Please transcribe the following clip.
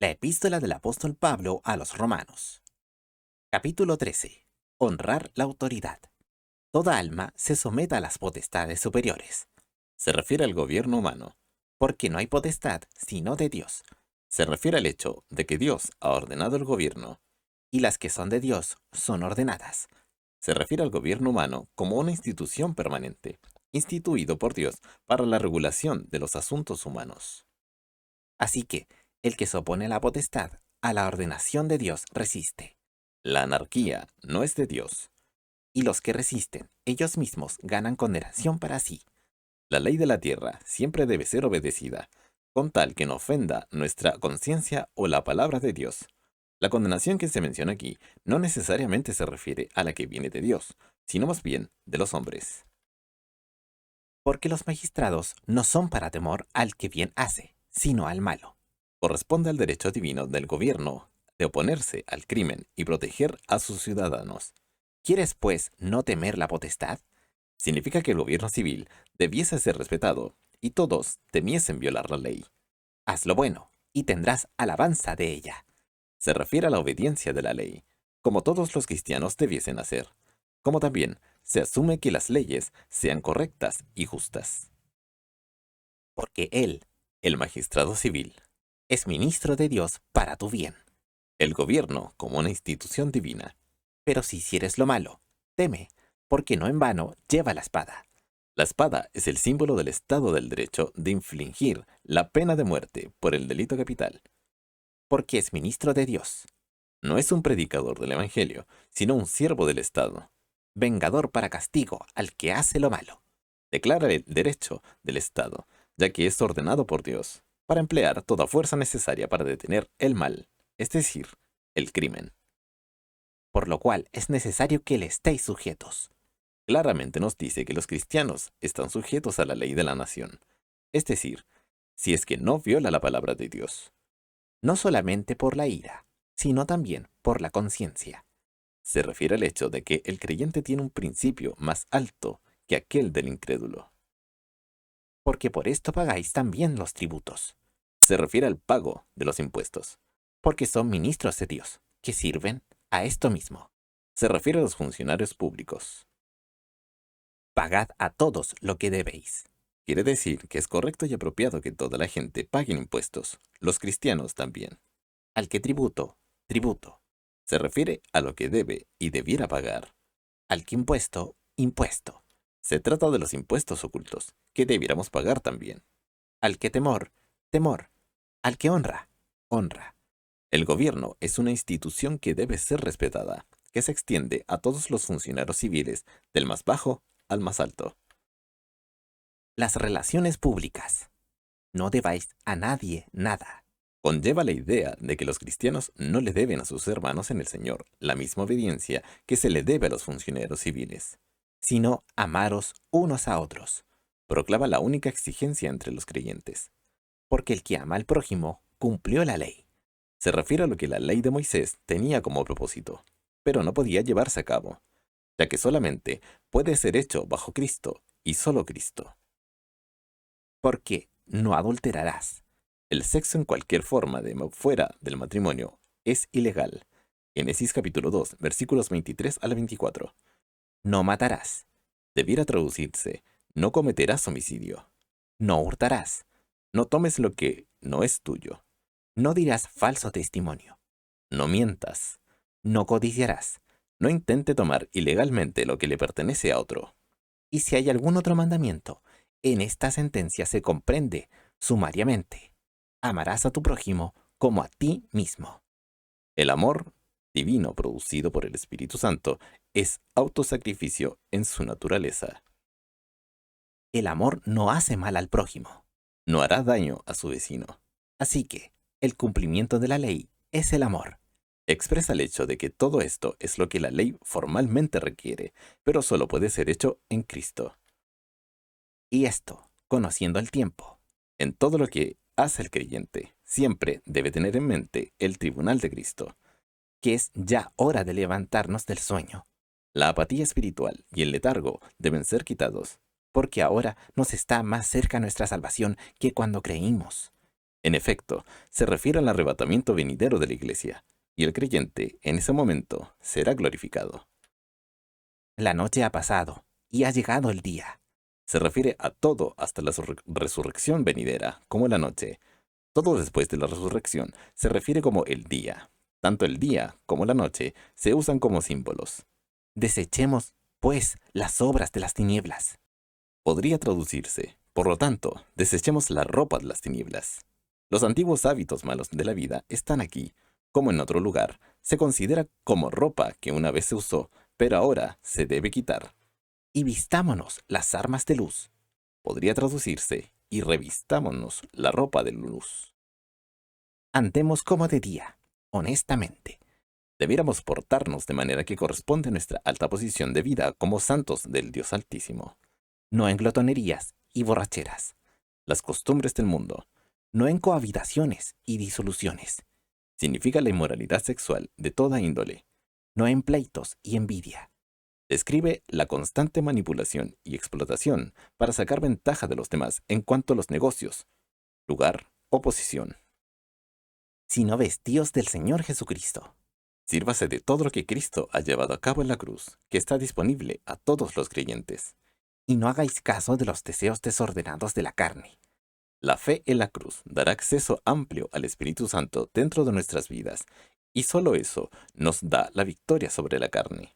La epístola del apóstol Pablo a los Romanos. Capítulo 13. Honrar la autoridad. Toda alma se someta a las potestades superiores. Se refiere al gobierno humano, porque no hay potestad sino de Dios. Se refiere al hecho de que Dios ha ordenado el gobierno, y las que son de Dios son ordenadas. Se refiere al gobierno humano como una institución permanente, instituido por Dios para la regulación de los asuntos humanos. Así que, el que se opone a la potestad, a la ordenación de Dios resiste. La anarquía no es de Dios, y los que resisten, ellos mismos ganan condenación para sí. La ley de la tierra siempre debe ser obedecida, con tal que no ofenda nuestra conciencia o la palabra de Dios. La condenación que se menciona aquí no necesariamente se refiere a la que viene de Dios, sino más bien de los hombres. Porque los magistrados no son para temor al que bien hace, sino al malo. Corresponde al derecho divino del gobierno de oponerse al crimen y proteger a sus ciudadanos. ¿Quieres, pues, no temer la potestad? Significa que el gobierno civil debiese ser respetado y todos temiesen violar la ley. Haz lo bueno y tendrás alabanza de ella. Se refiere a la obediencia de la ley, como todos los cristianos debiesen hacer, como también se asume que las leyes sean correctas y justas. Porque Él, el magistrado civil, es ministro de Dios para tu bien. El gobierno como una institución divina. Pero si hicieres lo malo, teme, porque no en vano lleva la espada. La espada es el símbolo del Estado del derecho de infligir la pena de muerte por el delito capital. Porque es ministro de Dios. No es un predicador del Evangelio, sino un siervo del Estado, vengador para castigo al que hace lo malo. Declara el derecho del Estado, ya que es ordenado por Dios, para emplear toda fuerza necesaria para detener el mal, es decir, el crimen. Por lo cual es necesario que le estéis sujetos. Claramente nos dice que los cristianos están sujetos a la ley de la nación, es decir, si es que no viola la palabra de Dios. No solamente por la ira, sino también por la conciencia. Se refiere al hecho de que el creyente tiene un principio más alto que aquel del incrédulo. Porque por esto pagáis también los tributos. Se refiere al pago de los impuestos, porque son ministros de Dios, que sirven a esto mismo. Se refiere a los funcionarios públicos. Pagad a todos lo que debéis. Quiere decir que es correcto y apropiado que toda la gente pague impuestos, los cristianos también. Al que tributo, tributo. Se refiere a lo que debe y debiera pagar. Al que impuesto, impuesto. Se trata de los impuestos ocultos, que debiéramos pagar también. Al que temor, temor. Al que honra, honra. El gobierno es una institución que debe ser respetada, que se extiende a todos los funcionarios civiles, del más bajo al más alto. Las relaciones públicas. No debáis a nadie nada. Conlleva la idea de que los cristianos no le deben a sus hermanos en el Señor la misma obediencia que se le debe a los funcionarios civiles, sino amaros unos a otros. Proclama la única exigencia entre los creyentes. Porque el que ama al prójimo cumplió la ley. Se refiere a lo que la ley de Moisés tenía como propósito, pero no podía llevarse a cabo, ya que solamente puede ser hecho bajo Cristo y solo Cristo. Porque no adulterarás. El sexo en cualquier forma fuera del matrimonio es ilegal. Génesis capítulo 2, versículos 23 al 24. No matarás. Debiera traducirse, no cometerás homicidio. No hurtarás. No tomes lo que no es tuyo. No dirás falso testimonio. No mientas. No codiciarás. No intente tomar ilegalmente lo que le pertenece a otro. Y si hay algún otro mandamiento, en esta sentencia se comprende sumariamente. Amarás a tu prójimo como a ti mismo. El amor divino producido por el Espíritu Santo es autosacrificio en su naturaleza. El amor no hace mal al prójimo, no hará daño a su vecino. Así que el cumplimiento de la ley es el amor. Expresa el hecho de que todo esto es lo que la ley formalmente requiere, pero solo puede ser hecho en Cristo. Y esto, conociendo el tiempo. En todo lo que hace el creyente, siempre debe tener en mente el tribunal de Cristo, que es ya hora de levantarnos del sueño. La apatía espiritual y el letargo deben ser quitados, porque ahora nos está más cerca nuestra salvación que cuando creímos. En efecto, se refiere al arrebatamiento venidero de la Iglesia, y el creyente, en ese momento, será glorificado. La noche ha pasado y ha llegado el día. Se refiere a todo hasta la resurrección venidera, como la noche. Todo después de la resurrección se refiere como el día. Tanto el día como la noche se usan como símbolos. Desechemos, pues, las obras de las tinieblas. Podría traducirse, por lo tanto, desechemos la ropa de las tinieblas. Los antiguos hábitos malos de la vida están aquí, como en otro lugar, se considera como ropa que una vez se usó, pero ahora se debe quitar. Y vistámonos las armas de luz. Podría traducirse, y revistámonos la ropa de luz. Andemos como de día, honestamente. Debiéramos portarnos de manera que corresponde a nuestra alta posición de vida como santos del Dios Altísimo. No en glotonerías y borracheras. Las costumbres del mundo No en cohabitaciones y disoluciones. significa la inmoralidad sexual de toda índole. No en pleitos y envidia. Describe la constante manipulación y explotación para sacar ventaja de los demás en cuanto a los negocios, lugar o posición. Sino vestidos del Señor Jesucristo. Sírvase de todo lo que Cristo ha llevado a cabo en la cruz, que está disponible a todos los creyentes. Y no hagáis caso de los deseos desordenados de la carne. La fe en la cruz dará acceso amplio al Espíritu Santo dentro de nuestras vidas, y solo eso nos da la victoria sobre la carne.